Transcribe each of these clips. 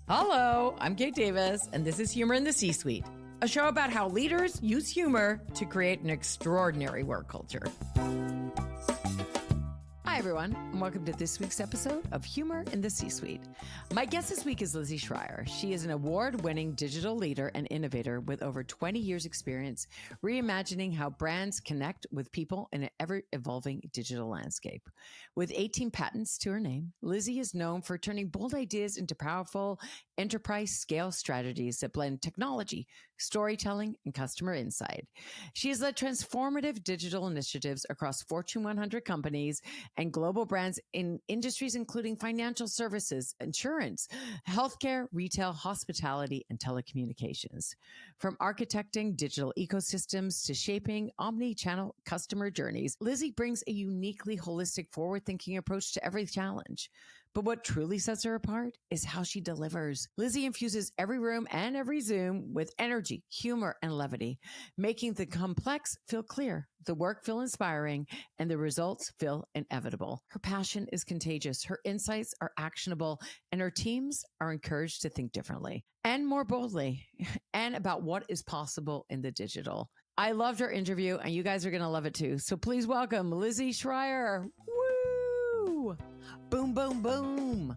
Hello, I'm Kate Davis, and this is Humor in the C-Suite, a show about how leaders use humor to create an extraordinary work culture. Hi, everyone, and welcome to this week's episode of Humor in the C-Suite. My guest this week is Lizzie Schreier. She is an award-winning digital leader and innovator with over 20 years' experience reimagining how brands connect with people in an ever-evolving digital landscape. With 18 patents to her name, Lizzie is known for turning bold ideas into powerful enterprise-scale strategies that blend technology, storytelling, and customer insight. She has led transformative digital initiatives across Fortune 100 companies and global brands in industries including financial services, insurance, healthcare, retail, hospitality, and telecommunications. From architecting digital ecosystems to shaping omni-channel customer journeys, Lizzie brings a uniquely holistic, forward-thinking approach to every challenge. But what truly sets her apart is how she delivers. Lizzie infuses every room and every Zoom with energy, humor, and levity, making the complex feel clear, the work feel inspiring, and the results feel inevitable. Her passion is contagious, her insights are actionable, and her teams are encouraged to think differently and more boldly and about what is possible in the digital. I loved her interview, and you guys are going to love it too. So please welcome Lizzie Schreier. Woo! Boom, boom, boom.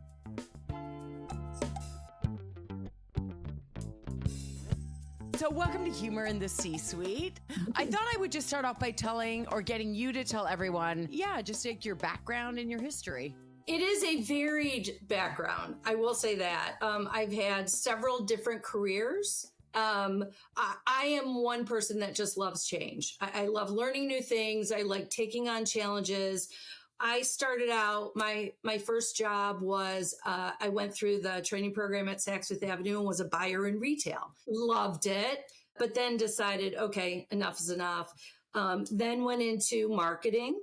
So welcome to Humor in the C-Suite. I thought I would just start off by telling or getting you to tell everyone, just like your background and your history. It is a varied background. I will say that. I've had several different careers. I am one person that just loves change. I love learning new things. I like taking on challenges. I started out, my first job was, I went through the training program at Saks Fifth Avenue and was a buyer in retail. Loved it, but then decided, okay, enough is enough. Then went into marketing.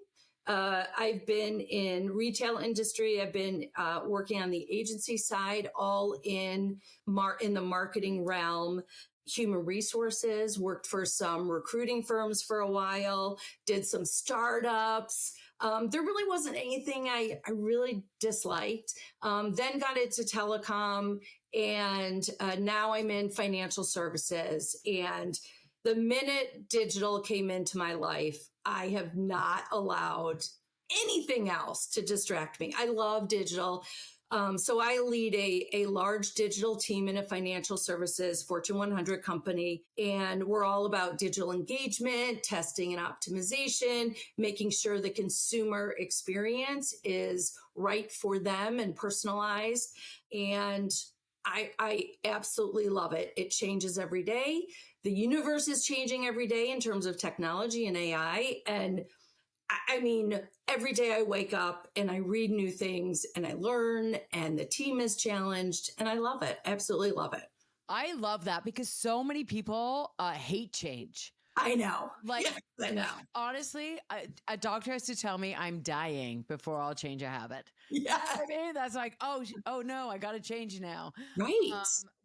I've been in retail industry. I've been working on the agency side, all in the marketing realm. Human resources, worked for some recruiting firms for a while, did some startups. There really wasn't anything I really disliked. Then got into telecom, and now I'm in financial services. And the minute digital came into my life, I have not allowed anything else to distract me. I love digital. So I lead a large digital team in a financial services Fortune 100 company, and we're all about digital engagement, testing and optimization, making sure the consumer experience is right for them and personalized. And I absolutely love it. It changes every day. The universe is changing every day in terms of technology and AI. And I mean, every day I wake up and I read new things and I learn, and the team is challenged, and I love it. Absolutely love it. I love that because so many people hate change. I know. Yes, I know. Honestly, a doctor has to tell me I'm dying before I'll change a habit. Yeah. I mean, that's like, oh no, I got to change now. Right.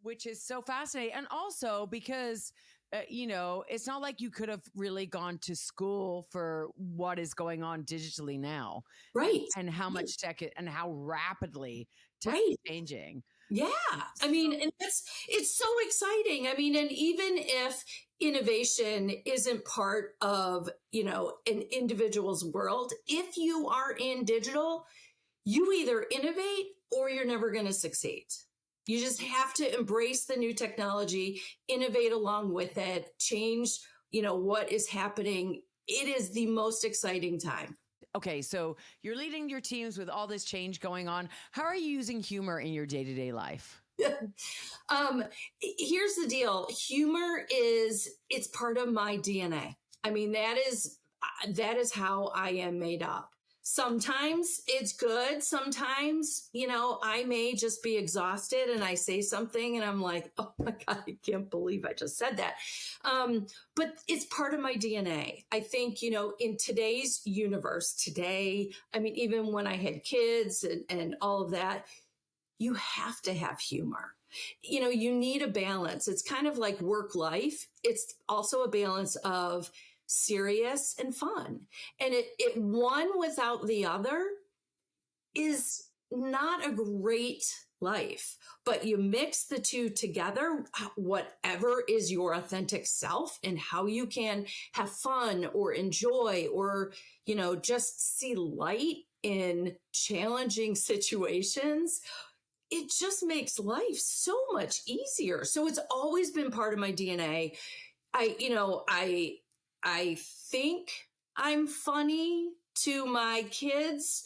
Which is so fascinating. And also because, it's not like you could have really gone to school for what is going on digitally now. Right. And how much tech and how rapidly tech is changing. Yeah. I mean, and it's so exciting. I mean, and even if innovation isn't part of, an individual's world, if you are in digital, you either innovate or you're never going to succeed. You just have to embrace the new technology, innovate along with it, change, what is happening. It is the most exciting time. Okay, so you're leading your teams with all this change going on. How are you using humor in your day-to-day life? Here's the deal. Humor it's part of my DNA. I mean, that is how I am made up. Sometimes it's good. Sometimes, I may just be exhausted and I say something and I'm like, oh my God, I can't believe I just said that. But it's part of my DNA. I think, in today's universe even when I had kids and all of that, you have to have humor. You need a balance. It's kind of like work life. It's also a balance of serious and fun. And it one without the other is not a great life. But you mix the two together, whatever is your authentic self and how you can have fun or enjoy or, just see light in challenging situations. It just makes life so much easier. So it's always been part of my DNA. I think I'm funny to my kids.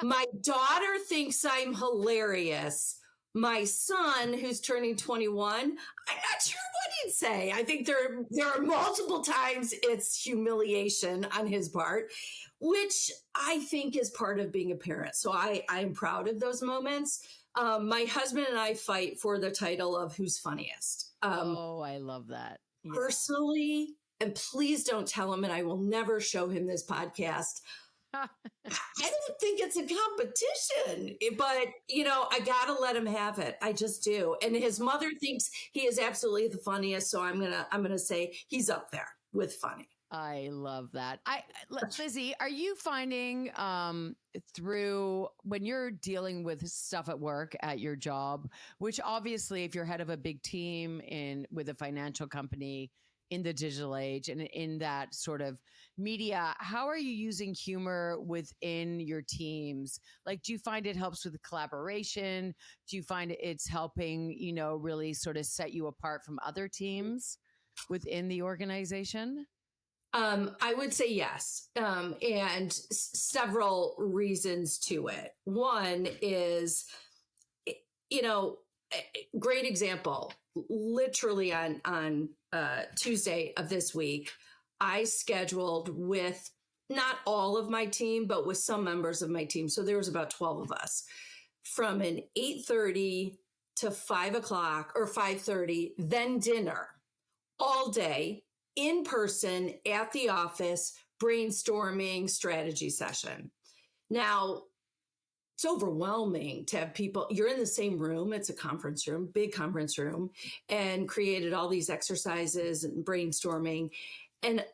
My daughter thinks I'm hilarious. My son, who's turning 21, I'm not sure what he'd say. I think there are multiple times it's humiliation on his part, which I think is part of being a parent. So I'm proud of those moments. My husband and I fight for the title of who's funniest. I love that. Yeah. Personally, and please don't tell him, and I will never show him this podcast. I don't think it's a competition, but I gotta let him have it. I just do. And his mother thinks he is absolutely the funniest, so I'm gonna say he's up there with funny. I love that. Lizzie, are you finding through when you're dealing with stuff at work at your job, which obviously if you're head of a big team with a financial company in the digital age and in that sort of media, how are you using humor within your teams? Like, do you find it helps with the collaboration? Do you find it's helping, really sort of set you apart from other teams within the organization? I would say yes, and several reasons to it. One is, great example. Literally on Tuesday of this week, I scheduled with not all of my team, but with some members of my team. So there was about 12 of us from an 8:30 to 5:00 or 5:30, then dinner all day in person at the office, brainstorming strategy session. Now, it's overwhelming to have people, you're in the same room, it's a conference room, big conference room, and created all these exercises and brainstorming. And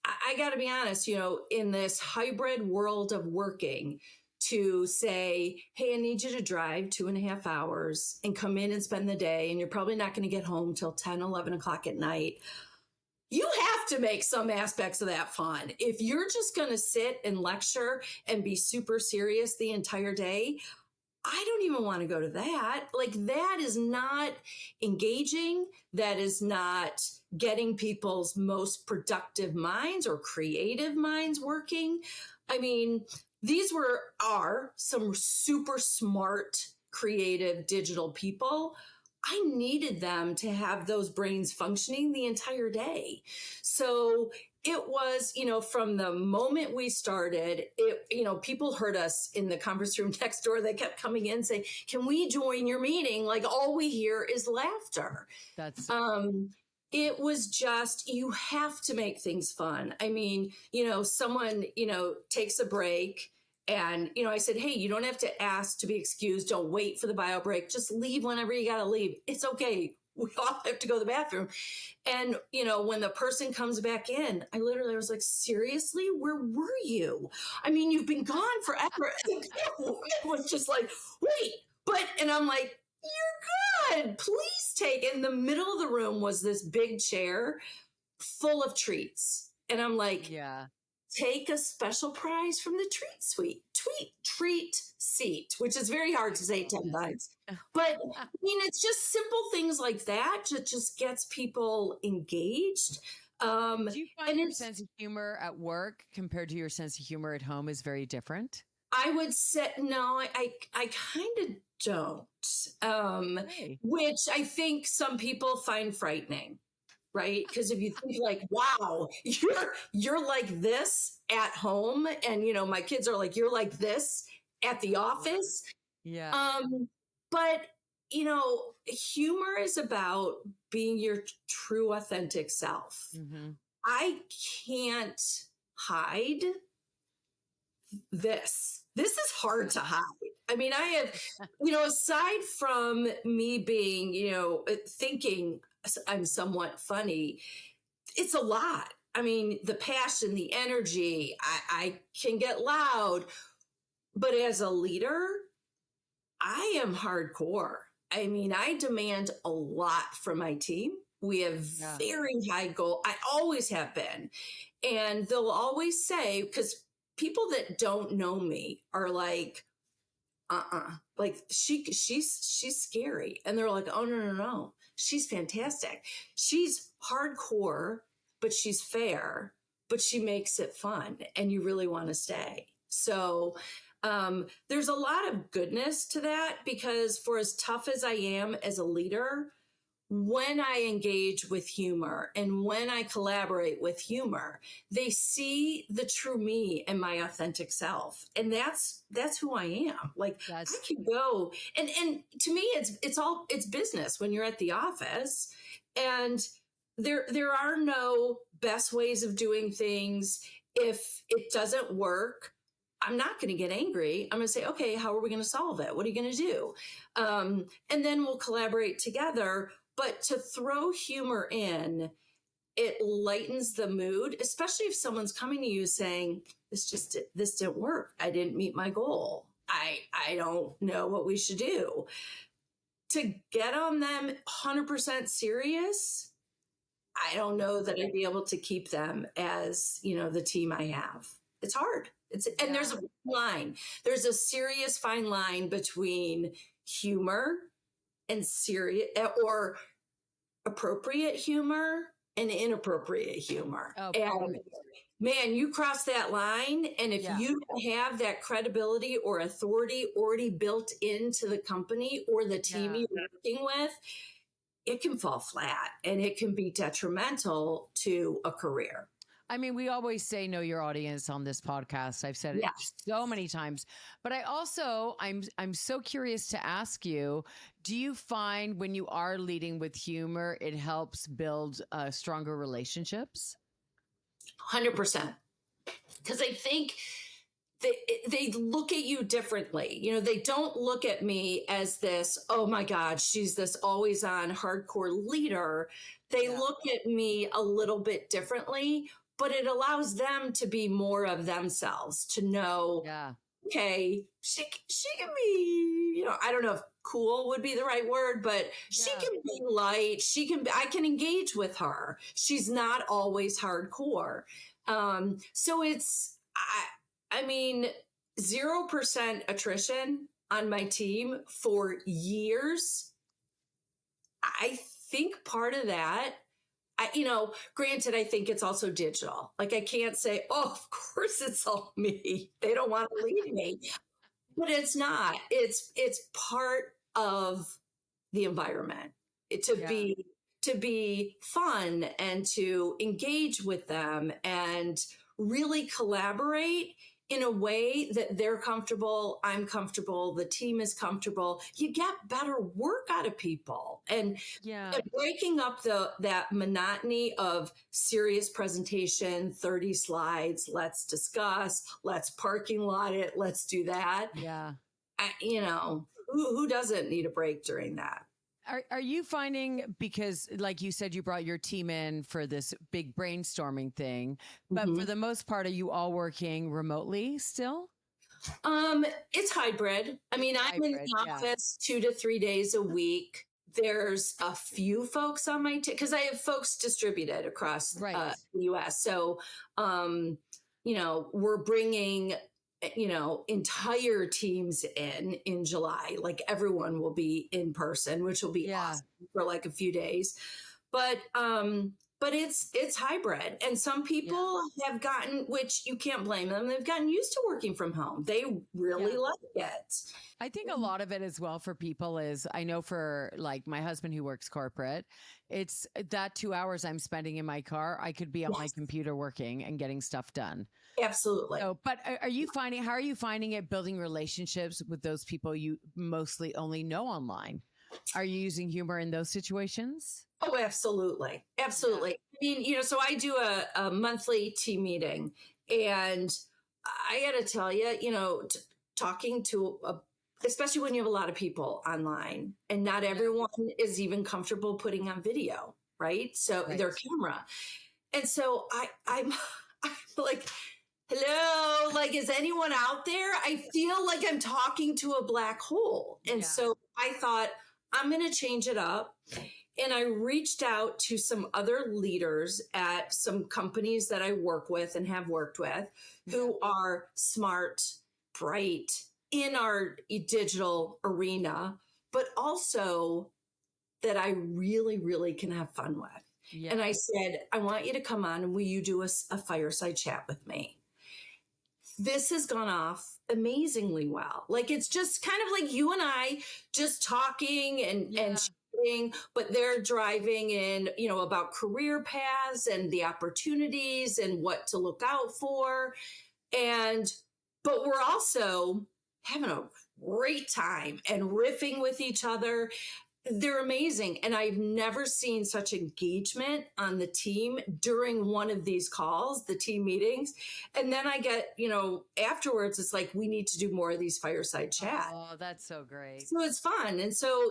I got to be honest, in this hybrid world of working, to say, hey, I need you to drive 2.5 hours and come in and spend the day, and you're probably not going to get home till 10, 11 o'clock at night. You have to make some aspects of that fun. If you're just going to sit and lecture and be super serious the entire day, I don't even want to go to that. Like, that is not engaging. That is not getting people's most productive minds or creative minds working. I mean, these are some super smart, creative digital people. I needed them to have those brains functioning the entire day. So it was, from the moment we started, people heard us in the conference room next door. They kept coming in saying, can we join your meeting? Like, all we hear is laughter. It was just, you have to make things fun. I mean, someone, takes a break. And, I said, hey, you don't have to ask to be excused. Don't wait for the bio break. Just leave whenever you got to leave. It's okay. We all have to go to the bathroom. And, when the person comes back in, I literally was like, seriously, where were you? I mean, you've been gone forever. And the woman was just like, wait, and I'm like, you're good. Please take. In the middle of the room was this big chair full of treats. And I'm like, yeah. Take a special prize from the treat seat, which is very hard to say 10 times. But I mean, it's just simple things like that that just gets people engaged. Do you find your sense of humor at work compared to your sense of humor at home is very different? I would say, no, I kind of don't, which I think some people find frightening. Right? Because if you think like, wow, you're like this at home, and my kids are like, you're like this at the office. Yeah. But humor is about being your true, authentic self. Mm-hmm. I can't hide this. This is hard to hide. I mean, I have, aside from me being, thinking I'm somewhat funny, it's a lot. I mean, the passion, the energy, I can get loud, but as a leader, I I am hardcore. I mean, I demand a lot from my team. We have very high goal. I always have been. And they'll always say, because people that don't know me are like, like she's scary. And they're like, oh, no. She's fantastic. She's hardcore, but she's fair, but she makes it fun. And you really want to stay. So there's a lot of goodness to that, because for as tough as I am as a leader, when I engage with humor and when I collaborate with humor, they see the true me and my authentic self. And that's who I am. Like I can go and to me, it's business when you're at the office, and there are no best ways of doing things. If it doesn't work, I'm not going to get angry. I'm going to say, okay, how are we going to solve it? What are you going to do? And then we'll collaborate together. But to throw humor in, it lightens the mood, especially if someone's coming to you saying, this didn't work. I didn't meet my goal. I don't know what we should do. To get on them 100% serious, I don't know that I'd be able to keep them as, the team I have. It's hard. And there's a line. There's a serious fine line between humor and serious or appropriate humor and inappropriate humor. Oh, and man, you cross that line. And if you don't have that credibility or authority already built into the company or the team you're working with, it can fall flat and it can be detrimental to a career. I mean, we always say know your audience on this podcast. I've said it so many times, but I'm so curious to ask you, do you find when you are leading with humor, it helps build stronger relationships? 100%. Because I think they look at you differently. They don't look at me as this, oh my God, she's this always on hardcore leader. They look at me a little bit differently. But it allows them to be more of themselves, to know, okay, she can be, I don't know if cool would be the right word, but she can be light. I can engage with her. She's not always hardcore. So it's, I mean, 0% attrition on my team for years. I think part of that, granted, I think it's also digital. Like I can't say, oh, of course it's all me. They don't want to leave me, but it's not. It's part of the environment to be fun and to engage with them and really collaborate in a way that they're comfortable, I'm comfortable, the team is comfortable. You get better work out of people. And breaking up that monotony of serious presentation, 30 slides, let's discuss, let's parking lot it, let's do that. Yeah. Who doesn't need a break during that? Are you finding, because like you said, you brought your team in for this big brainstorming thing, but for the most part, are you all working remotely still? It's hybrid. I mean, I'm in the office 2 to 3 days a week. There's a few folks on my team because I have folks distributed across the US. So, we're bringing entire teams in July. Like everyone will be in person, which will be awesome for like a few days. But it's hybrid. And some people have gotten, which you can't blame them, they've gotten used to working from home. They really like it. I think a lot of it as well for people is, I know for like my husband who works corporate, it's that 2 hours I'm spending in my car, I could be on my computer working and getting stuff done. Absolutely. So, but how are you finding it building relationships with those people you mostly only know online? Are you using humor in those situations? Oh, absolutely. Absolutely. Yeah. I mean, so I do a monthly team meeting, and I got to tell you, talking to especially when you have a lot of people online and not everyone is even comfortable putting on video, right? So their camera. And so I'm like, hello, like, is anyone out there? I feel like I'm talking to a black hole. And so I thought, I'm going to change it up. And I reached out to some other leaders at some companies that I work with and have worked with who are smart, bright in our digital arena, but also that I really, really can have fun with. Yeah. And I said, I want you to come on and will you do a fireside chat with me? This has gone off amazingly well. Like, it's just kind of like you and I just talking and sharing, but they're driving in, about career paths and the opportunities and what to look out for. But we're also having a great time and riffing with each other. They're amazing. And I've never seen such engagement on the team during one of these calls, the team meetings. And then I get, afterwards, it's like, we need to do more of these fireside chats. Oh, that's so great. So it's fun. And so,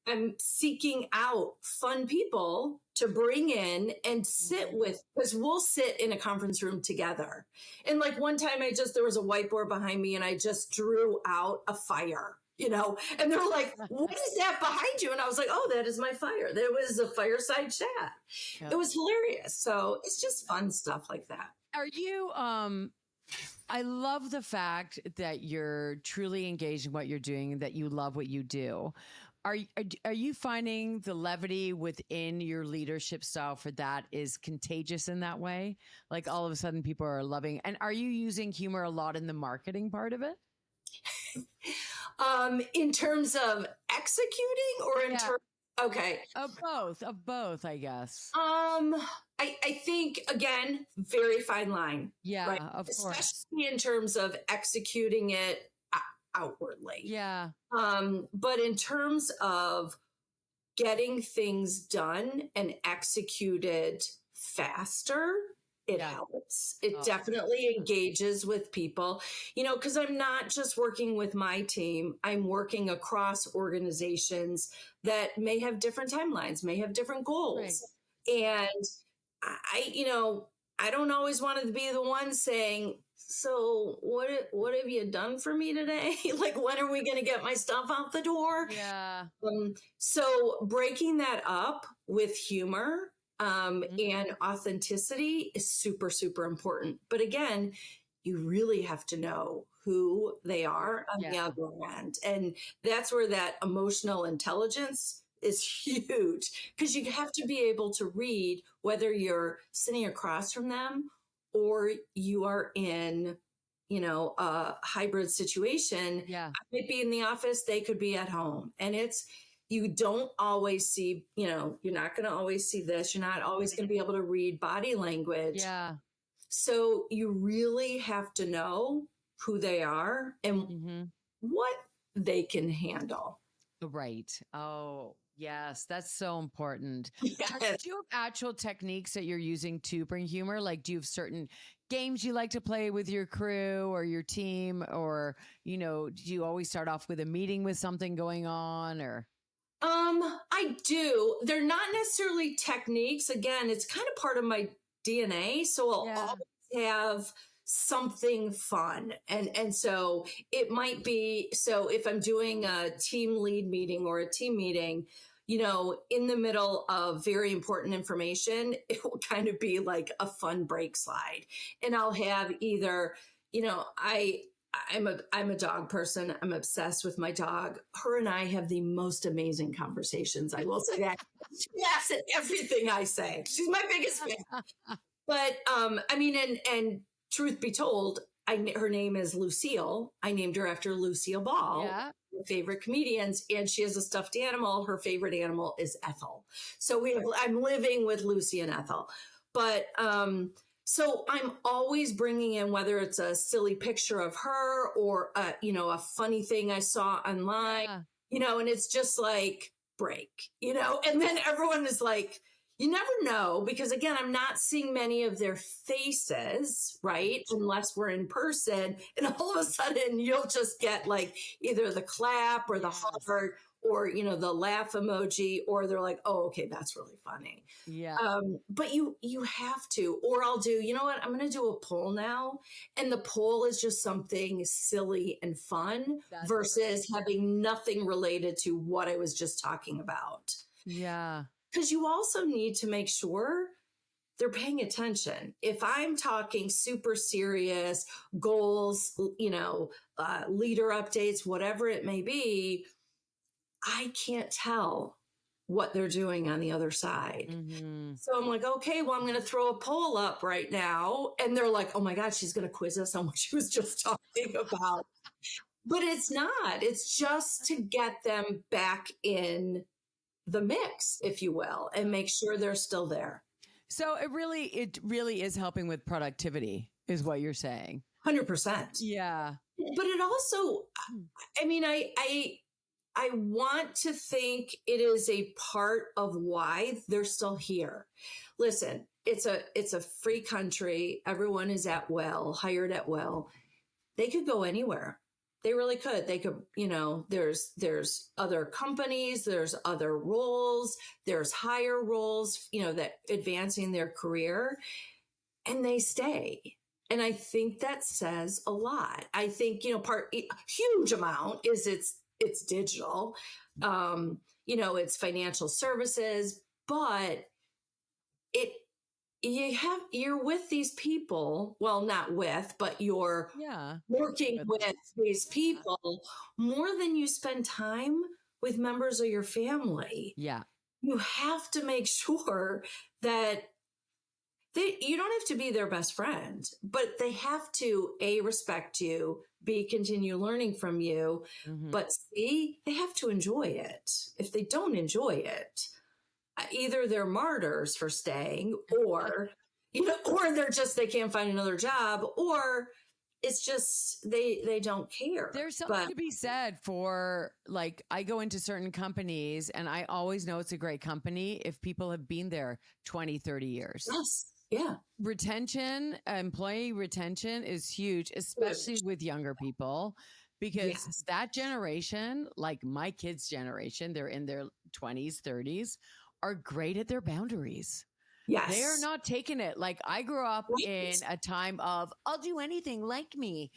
I'm seeking out fun people to bring in and sit with, because we'll sit in a conference room together. And like one time there was a whiteboard behind me and I just drew out a fire. And they're like, what is that behind you? And I was like, oh, that is my fire. There was a fireside chat. Yep. It was hilarious. So it's just fun stuff like that. Are you, I love the fact that you're truly engaged in what you're doing and that you love what you do. Are you finding the levity within your leadership style for that is contagious in that way? Like all of a sudden people are loving, and are you using humor a lot in the marketing part of it? In terms of executing or in terms, okay. Of both, I guess. I think, again, very fine line. Yeah, right? Of course. Especially in terms of executing it outwardly. Yeah. But in terms of getting things done and executed faster, it helps. It definitely engages with people, because I'm not just working with my team. I'm working across organizations that may have different timelines, may have different goals. Right. And I don't always want to be the one saying, so what have you done for me today? Like, when are we going to get my stuff out the door? Yeah. So breaking that up with humor, and authenticity is super, super important. But again, you really have to know who they are on the other end. And that's where that emotional intelligence is huge, because you have to be able to read whether you're sitting across from them or you are in, a hybrid situation. Yeah. I might be in the office, they could be at home. And you don't always see, you're not going to always see this. You're not always going to be able to read body language. Yeah. So you really have to know who they are and what they can handle. Right. Oh, yes. That's so important. Yes. Do you have actual techniques that you're using to bring humor? Like, do you have certain games you like to play with your crew or your team? Or, do you always start off with a meeting with something going on, or? I do. They're not necessarily techniques. Again, it's kind of part of my DNA. So I'll always have something fun. And so it might be, so if I'm doing a team lead meeting or a team meeting, in the middle of very important information, it will kind of be like a fun break slide. And I'll have either, I'm a dog person. I'm obsessed with my dog. Her and I have the most amazing conversations. I will say that. She laughs at everything I say. She's my biggest fan. But and truth be told, her name is Lucille. I named her after Lucille Ball, my favorite comedians, and she has a stuffed animal. Her favorite animal is Ethel. So I'm living with Lucy and Ethel. But so I'm always bringing in, whether it's a silly picture of her or, a funny thing I saw online, and it's just like break, and then everyone is like, You never know because, again, I'm not seeing many of their faces, right? Unless we're in person. And all of a sudden, you'll just get like either the clap or the heart or, the laugh emoji, or they're like, oh, okay, that's really funny. Yeah. But you have to, or I'll do, you know what? I'm going to do a poll now. And the poll is just something silly and fun versus having nothing related to what I was just talking about. Yeah. Because you also need to make sure they're paying attention. If I'm talking super serious goals, leader updates, whatever it may be, I can't tell what they're doing on the other side. Mm-hmm. So I'm like, okay, well, I'm going to throw a poll up right now. And they're like, oh my God, she's going to quiz us on what she was just talking about. But it's not. It's just to get them back in the mix, if you will, and make sure they're still there. So it really is helping with productivity, is what you're saying. 100%. Yeah. But it also, I mean, I want to think it is a part of why they're still here. Listen, it's a free country. Everyone is hired at will. They could go anywhere. They really could. They could, there's other companies, there's other roles, there's higher roles, that advancing their career, and they stay. And I think that says a lot. I think, huge amount is it's digital, it's financial services, but you're with these people, well, not with, but you're working with these people more than you spend time with members of your family. Yeah. You have to make sure that you don't have to be their best friend, but they have to respect you, continue learning from you, but they have to enjoy it. If they don't enjoy it, either they're martyrs for staying, or they can't find another job, or it's just they don't care. There's something to be said for, like, I go into certain companies and I always know it's a great company if people have been there 20, 30 years. Yes. Yeah. Employee retention is huge, especially with younger people, because that generation, like my kids' generation, they're in their 20s, 30s, are great at their boundaries. Yes. They are not taking it. Like, I grew up in a time of, I'll do anything, like me.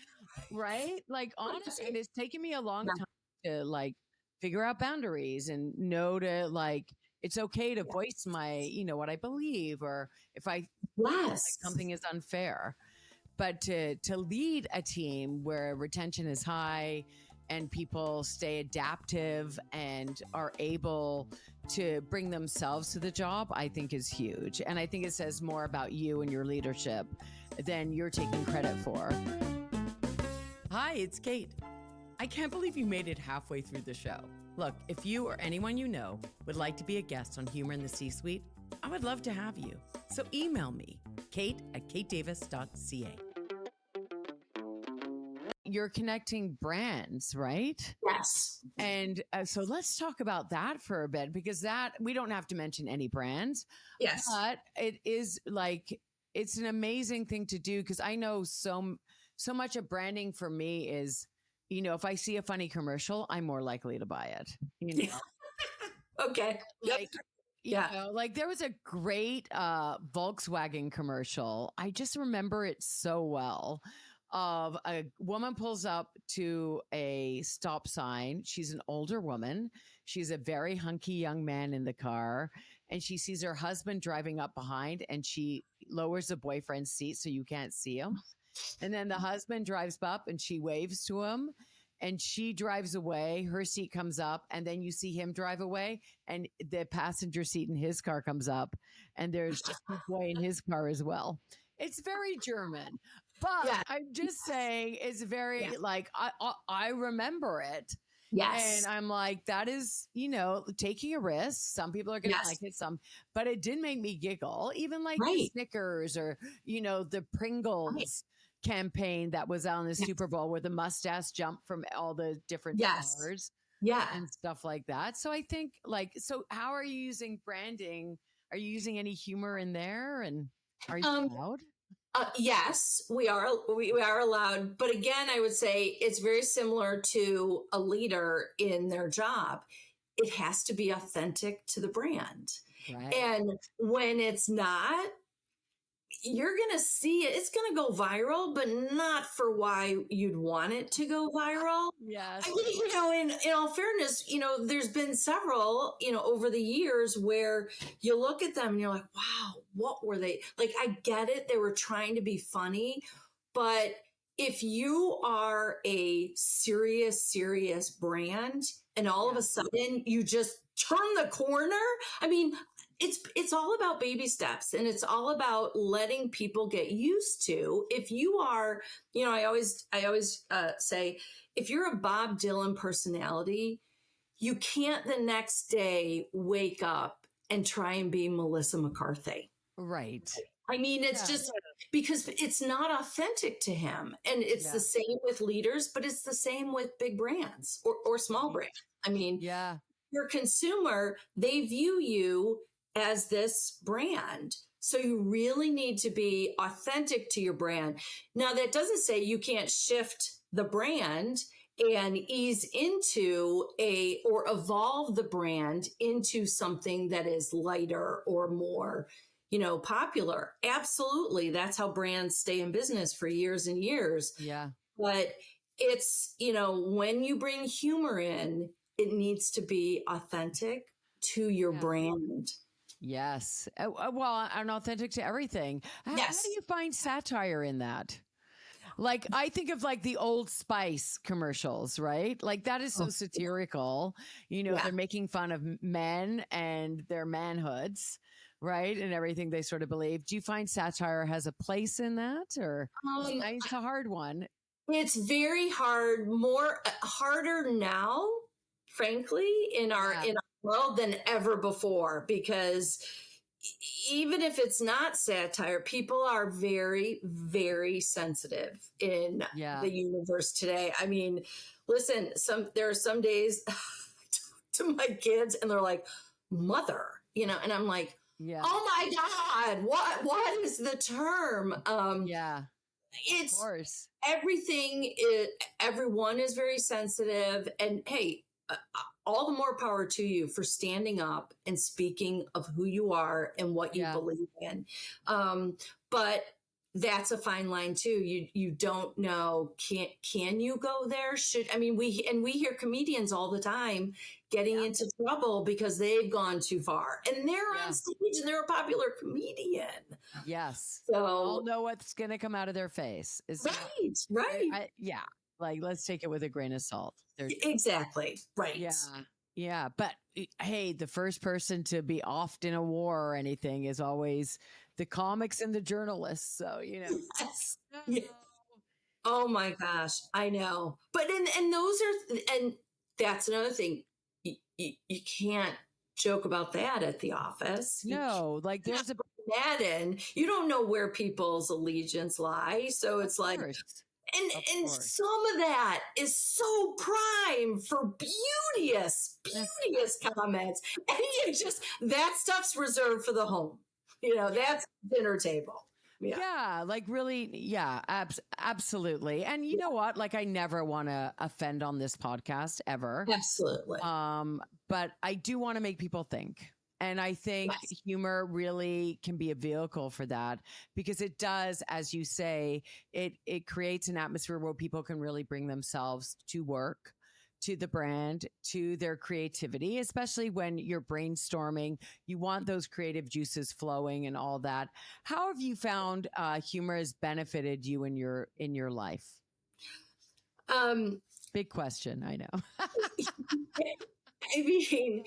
Right? Like, honestly, and it's taken me a long time to like figure out boundaries and know to, like, it's okay to voice my, what I believe, or if I feel like something is unfair. But to lead a team where retention is high and people stay adaptive and are able to bring themselves to the job, I think is huge. And I think it says more about you and your leadership than you're taking credit for. Hi, it's Kate. I can't believe you made it halfway through the show. Look, if you or anyone you know would like to be a guest on Humor in the C-Suite, I would love to have you. So email me, kate@katedavis.ca. You're connecting brands, right? Yes. And so let's talk about that for a bit, because that, we don't have to mention any brands. Yes. But it is like, it's an amazing thing to do, because I know so much of branding for me is, if I see a funny commercial, I'm more likely to buy it. Okay. Like, like there was a great Volkswagen commercial. I just remember it so well. Of a woman pulls up to a stop sign. She's an older woman. She's a very hunky young man in the car, and she sees her husband driving up behind, and she lowers the boyfriend's seat so you can't see him. And then the husband drives up and she waves to him, and she drives away. Her seat comes up, and then you see him drive away, and the passenger seat in his car comes up, and there's a boy in his car as well. It's very German, but I'm just saying it's very like, I remember it. Yes. And I'm like, that is, taking a risk. Some people are going to like it, but it did make me giggle. Even like the Snickers, or, the Pringles campaign that was on the Super Bowl, where the mustache jumped from all the different stars and stuff like that. So I think, like, so how are you using branding Are you using any humor in there? And are you Um, allowed? yes, we are allowed, but again, I would say it's very similar to a leader in their job. It has to be authentic to the brand. Right. And when it's not, you're going to see it. It's going to go viral, but not for why you'd want it to go viral. Yes. I mean, in all fairness, there's been several, over the years where you look at them and you're like, wow, what were they? Like, I get it. They were trying to be funny, but if you are a serious brand and all of a sudden you just turn the corner, I mean, it's all about baby steps, and it's all about letting people get used to. If you are, I always say, if you're a Bob Dylan personality, you can't the next day wake up and try and be Melissa McCarthy. Right. I mean, it's just because it's not authentic to him. And it's the same with leaders, but it's the same with big brands or small brands. I mean, your consumer, they view you as this brand. So you really need to be authentic to your brand. Now, that doesn't say you can't shift the brand and ease into or evolve the brand into something that is lighter or more, popular. Absolutely. That's how brands stay in business for years and years. Yeah. But it's, when you bring humor in, it needs to be authentic to your brand. Yes. Well, and authentic to everything. How do you find satire in that? Like, I think of like the Old Spice commercials, right? Like that is so satirical. They're making fun of men and their manhoods, right? And everything they sort of believe. Do you find satire has a place in that, or it's a hard one? It's very hard, harder now, frankly, in our world than ever before, because even if it's not satire, people are very, very sensitive in the universe today. I mean, listen, there are some days I talk to my kids and they're like, "Mother," and I'm like, "Oh my God, what is the term?" It's of course. Everyone is very sensitive, and hey, all the more power to you for standing up and speaking of who you are and what you believe in. But that's a fine line too. You don't know, can you go there? We hear comedians all the time getting into trouble because they've gone too far, and they're on stage and they're a popular comedian. Yes. So all know what's going to come out of their face. Right. Like, let's take it with a grain of salt. Exactly. Right. Yeah. Yeah. But hey, the first person to be offed in a war or anything is always the comics and the journalists. So, Yes. Yeah. Oh my gosh. I know. But, and that's another thing. You can't joke about that at the office. No, like there's that in. You don't know where people's allegiance lie. So it's like, and some of that is so prime for beauteous comments. And that stuff's reserved for the home. That's dinner table. Yeah, like really, absolutely. And you know what? Like, I never want to offend on this podcast ever. Absolutely. But I do want to make people think. And I think humor really can be a vehicle for that, because it does, as you say, it creates an atmosphere where people can really bring themselves to work, to the brand, to their creativity, especially when you're brainstorming. You want those creative juices flowing and all that. How have you found humor has benefited you in your life? Big question, I know. I mean,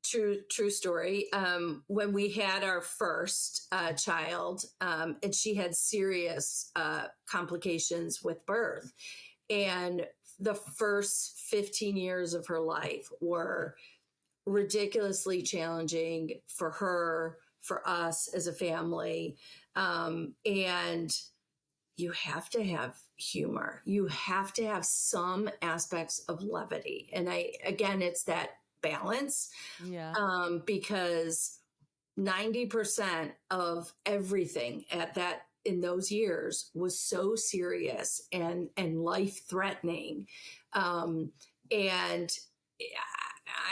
true story. When we had our first child, and she had serious complications with birth, and the first 15 years of her life were ridiculously challenging for her, for us as a family, and you have to have humor. You have to have some aspects of levity. And it's that balance. Yeah. Because 90% of everything in those years was so serious and life threatening. And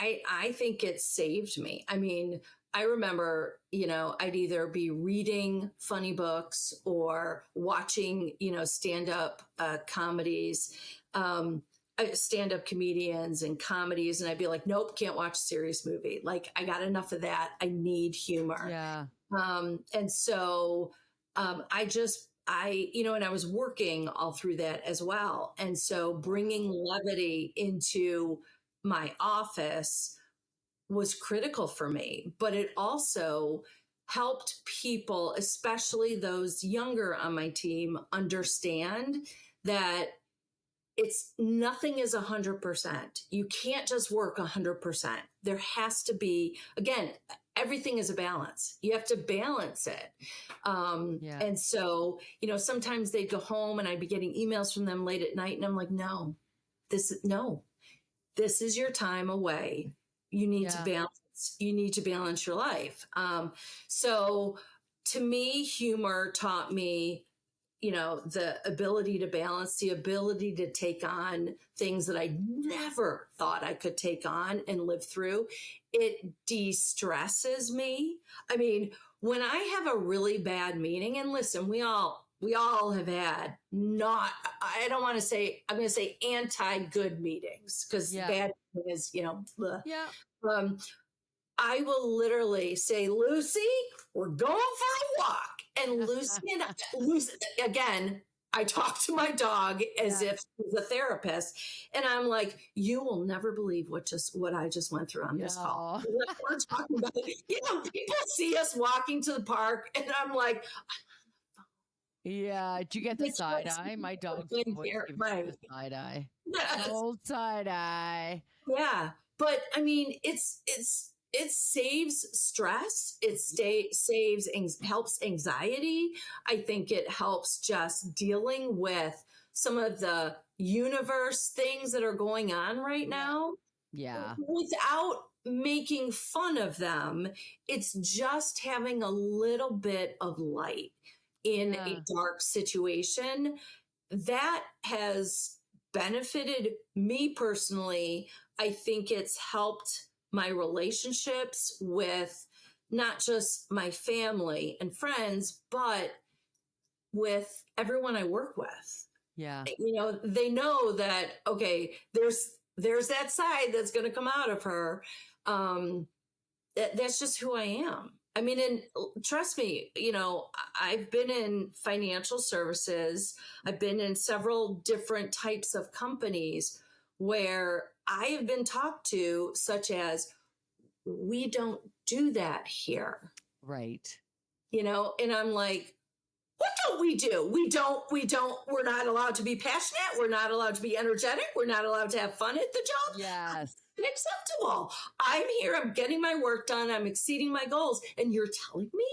I think it saved me. I mean, I remember, I'd either be reading funny books or watching, stand-up comedies, stand-up comedians and comedies. And I'd be like, nope, can't watch a serious movie. Like, I got enough of that. I need humor. Yeah. And so and I was working all through that as well. And so bringing levity into my office was critical for me, but it also helped people, especially those younger on my team, understand that nothing is 100%. You can't just work 100%. There has to be, again, everything is a balance. You have to balance it. And so, sometimes they'd go home and I'd be getting emails from them late at night. And I'm like, no, this is your time away. You need to balance your life. So to me, humor taught me, the ability to balance, the ability to take on things that I never thought I could take on and live through. It de-stresses me. I mean, when I have a really bad meeting, and listen, we all have had I don't want to say, I'm going to say anti-good meetings, because bad is, bleh. Yeah. I will literally say, Lucy, we're going for a walk. And Lucy, again, I talk to my dog as if she's a therapist. And I'm like, you will never believe what I just went through on this call. We're talking about, people see us walking to the park and I'm like, yeah. Do you get the side eye? My dog's always giving me the side eye. Old side eye. Yeah. But I mean, it saves stress. It helps anxiety. I think it helps just dealing with some of the universe things that are going on right now. Yeah. Without making fun of them. It's just having a little bit of light in a dark situation that has benefited me personally. I think it's helped my relationships with not just my family and friends, but with everyone I work with. Yeah. They know that, okay, there's that side that's going to come out of her. That's just who I am. I mean, and trust me, I've been in financial services. I've been in several different types of companies where I have been talked to, such as, we don't do that here. Right. And I'm like, what don't we do? We're not allowed to be passionate. We're not allowed to be energetic. We're not allowed to have fun at the job. Yes. Acceptable. I'm here. I'm getting my work done. I'm exceeding my goals. And you're telling me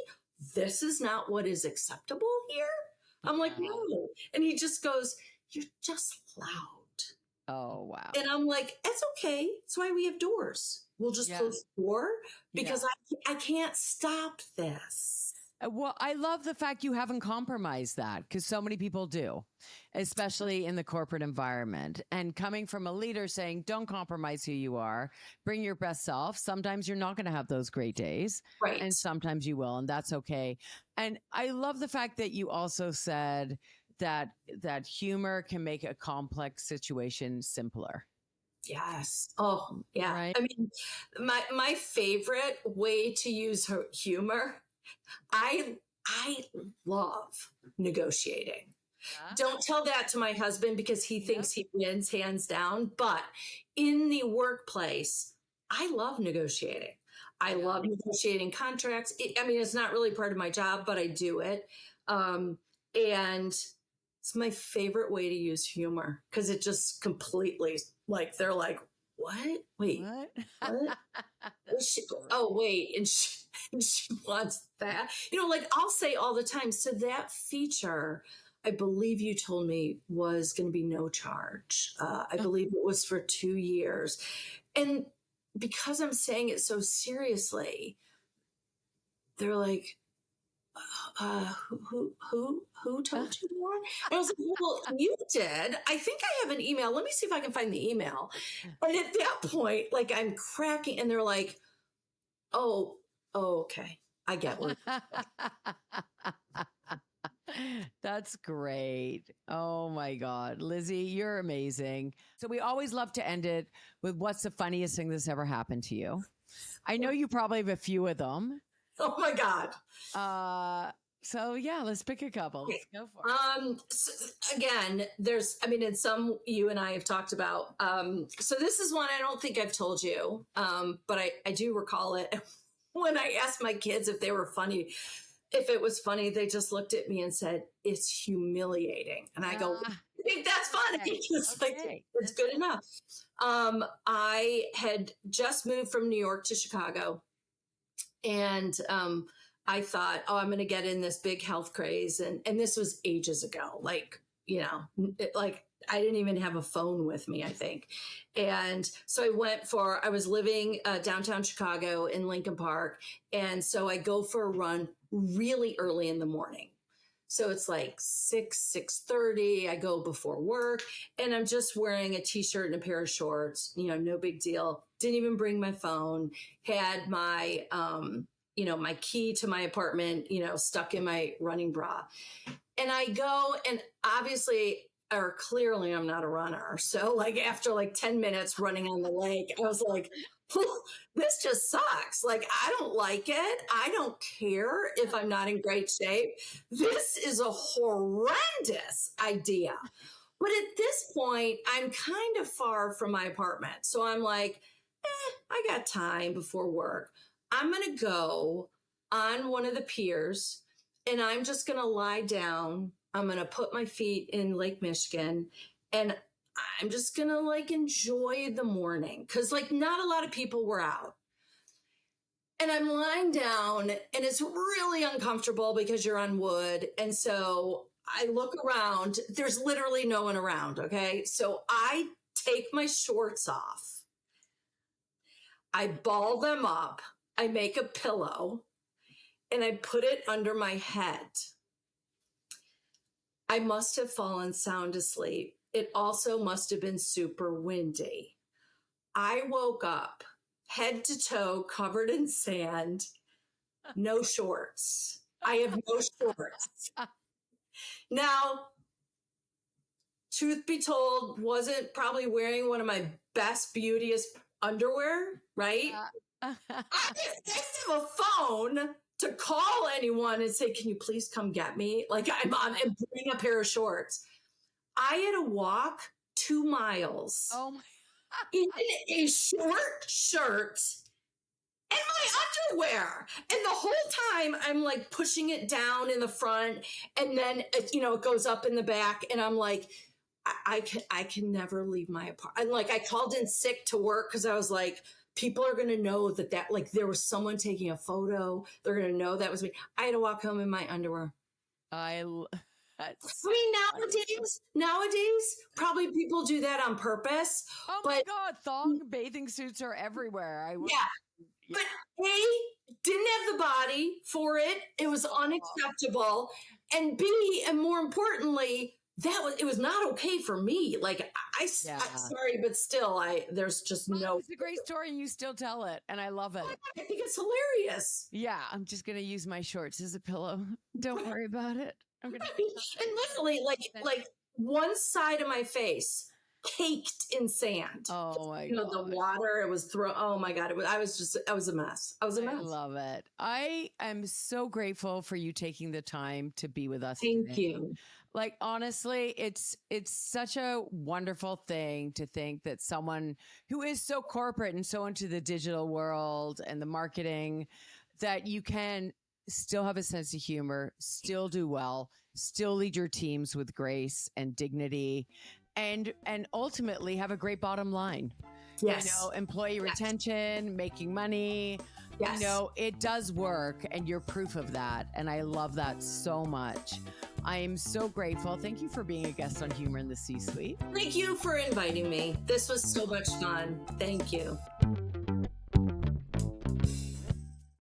this is not what is acceptable here? I'm like, no. And he just goes, you're just loud. Oh, wow. And I'm like, it's okay. That's why we have doors. We'll just close the door because I can't stop this. Well, I love the fact you haven't compromised that, because so many people do, especially in the corporate environment. And coming from a leader saying, don't compromise who you are, bring your best self. Sometimes you're not going to have those great days. Right. And sometimes you will, and that's okay. And I love the fact that you also said that humor can make a complex situation simpler. Yes. Oh, yeah. Right? I mean, my favorite way to use humor, I love negotiating. Yeah. Don't tell that to my husband because he thinks he wins hands down. But in the workplace, I love negotiating. I love negotiating contracts. It's not really part of my job, but I do it. And it's my favorite way to use humor because it just completely, like, they're like, what? Wait, what? Oh, wait. And she wants that. I'll say all the time. So that feature, I believe you told me, was going to be no charge. I believe it was for 2 years. And because I'm saying it so seriously, they're like, who told you that? And I was like, well, you did. I think I have an email. Let me see if I can find the email. And at that point, like I'm cracking, and they're like, oh, okay. I get what. That's great. Oh my God. Lizzie, you're amazing. So we always love to end it with what's the funniest thing that's ever happened to you? I know you probably have a few of them. Oh my God. So yeah, let's pick a couple. Let's go for it. So again, in some you and I have talked about. So this is one I don't think I've told you, but I do recall it. When I asked my kids if they were funny, if it was funny, they just looked at me and said, "It's humiliating." And I go, "I think that's funny." It's like, it's good enough. I had just moved from New York to Chicago, and I thought, oh, I'm going to get in this big health craze. And this was ages ago. Like, I didn't even have a phone with me, I think. And so I was living downtown Chicago in Lincoln Park. And so I go for a run really early in the morning. So it's like 6:30. I go before work, and I'm just wearing a t-shirt and a pair of shorts, no big deal. Didn't even bring my phone, had my, my key to my apartment, stuck in my running bra. And I go, and obviously, or clearly I'm not a runner. So like after like 10 minutes running on the lake, I was like, this just sucks. Like, I don't like it. I don't care if I'm not in great shape. This is a horrendous idea. But at this point, I'm kind of far from my apartment. So I'm like, I got time before work. I'm going to go on one of the piers, and I'm just going to lie down. I'm going to put my feet in Lake Michigan, and I'm just going to like enjoy the morning, because like not a lot of people were out. And I'm lying down, and it's really uncomfortable because you're on wood. And so I look around. There's literally no one around. Okay. So I take my shorts off. I ball them up. I make a pillow, and I put it under my head. I must have fallen sound asleep. It also must have been super windy. I woke up head to toe covered in sand, no shorts. I have no shorts. Now, truth be told, wasn't probably wearing one of my best, beauteous underwear, right? I didn't have a phone to call anyone and say, "Can you please come get me?" Like, I'm on and bring a pair of shorts. I had to walk 2 miles in a short shirt and my underwear. And the whole time I'm like pushing it down in the front, and then, it goes up in the back. And I'm like, I can never leave my apartment. And like, I called in sick to work because I was like, people are going to know that like there was someone taking a photo. They're going to know that was me. I had to walk home in my underwear. Nowadays, probably people do that on purpose. Oh my God, thong bathing suits are everywhere. But A, didn't have the body for it. It was unacceptable. And B, and more importantly, it was not okay for me. Like, I'm sorry, but still, there's just no. It's a great story, and you still tell it, and I love it. I think it's hilarious. Yeah, I'm just gonna use my shorts as a pillow. Don't worry about it. I'm gonna. And literally, like one side of my face caked in sand. Oh my God. The water, it was thrown. Oh my God. I was a mess. I was a mess. I love it. I am so grateful for you taking the time to be with us. Thank you. Like, honestly, it's such a wonderful thing to think that someone who is so corporate and so into the digital world and the marketing, that you can still have a sense of humor, still do well, still lead your teams with grace and dignity, and ultimately have a great bottom line. Yes. Employee retention, making money. Yes. It does work, and you're proof of that. And I love that so much. I am so grateful. Thank you for being a guest on Humor in the C-Suite. Thank you for inviting me. This was so much fun. Thank you.